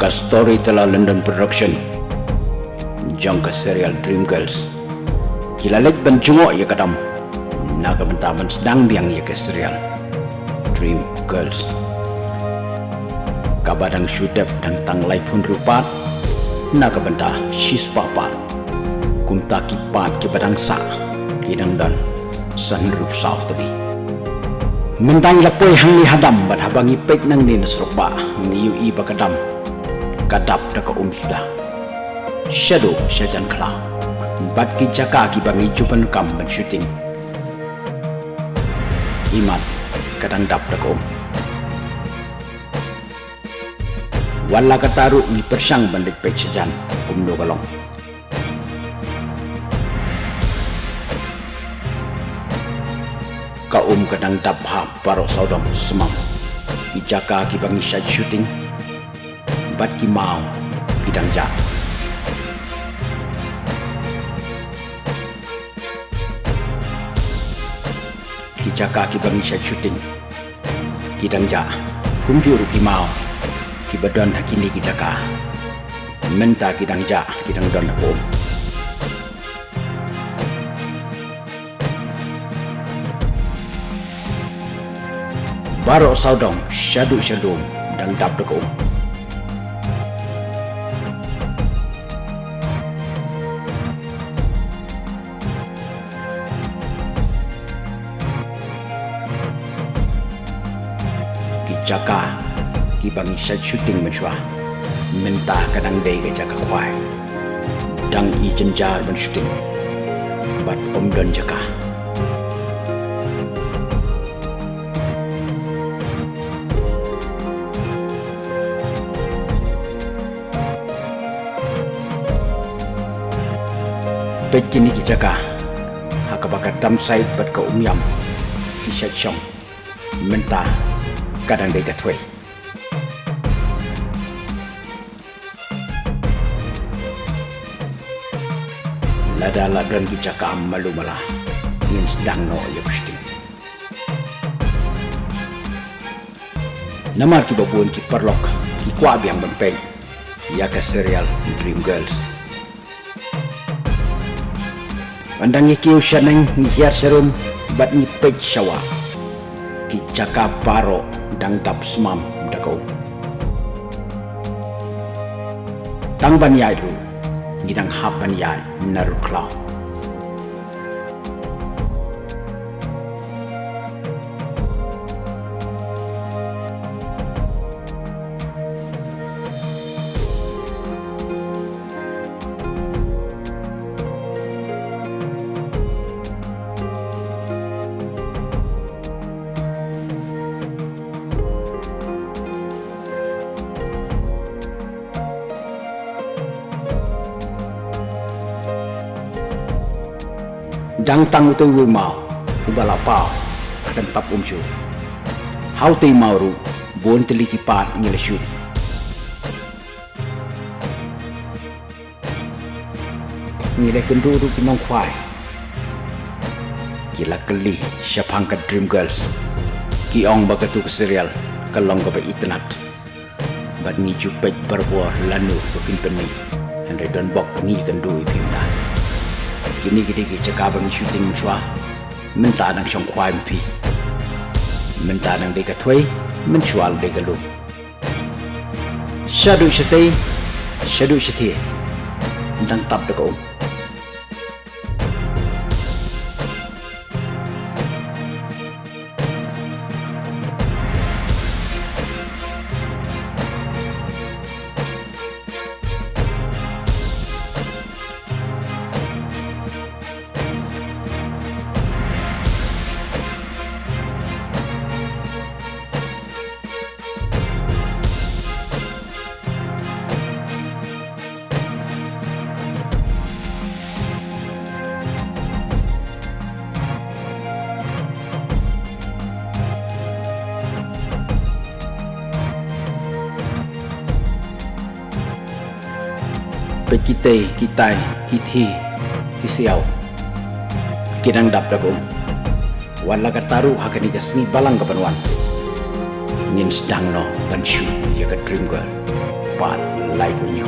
ka Storyteller London Production jang ka serial Dream Girls kilalit ban jungo ya kadam naga bentaman sedang biang ya ka serial Dream Girls kabadang syudep dan tanglai pun rupat naga benta shis papat kumta kipat ke badang sa kidang dan sanrup saw tabi mentang lapoi hang li hadam bad habangi pek nang ni nasroba ngiu i bakadam kadap daka sudah shadow syajan kala bad ki jaka ki bangi jupan kam ban shooting imat kadang dap daka wala kataru ni persang bandit pek syajan no galong kaum kadang dabha parok saudam semam ki jaka ki bangi syaj shooting bat ki mau kidang ja ki jaka ki bangi syaj shooting kidang ja kumjuru ki mau ki badon hakini ki jaka menta kidang ja kidang don ko barok saudong syadu syadum dan dap deko ki jaka ki bangi syad shooting menshwa menta kadang day ke jaka kwai dang i jenjar ben shooting bat don jaka pekini ki jaka hakabakat dam side bat ka umyam ki syachong menta kadang day katwe lada ladon ki jaka malu malah ngin sedang no ya kusting namar ki babun ki perlok ki kwa biang bempeng ya ka serial Dream Girls pandang ni kiu syaneng ni hiar serum bat ni pej syawa ki jaka baro dang dap semam dakau tang ban yai ru ngidang hap ban yai naru klau dang tang utoi wi mau ubala pau kadam tap umju hau tei mau ru bon teli ki pat ngile shoot ngile kendu ru kinong kwai kila keli syapang ka Dream Girls ki ong bagatu ke serial kalong ka ba itnat bat ni jupet berbuah lanu bukin peni and don bok pengi kendu ipimda kini gede ke cakap bang shooting mencuah menta nang syong kwai mpi menta nang deka tway mencual deka lu syadu syati tentang tap deka pe kitai kithi kisiau kinang dap dagum wala kataru hakani kasni balang kapanwan ngin sedang no ban shoot ya ka Dream Girl pat lai punyo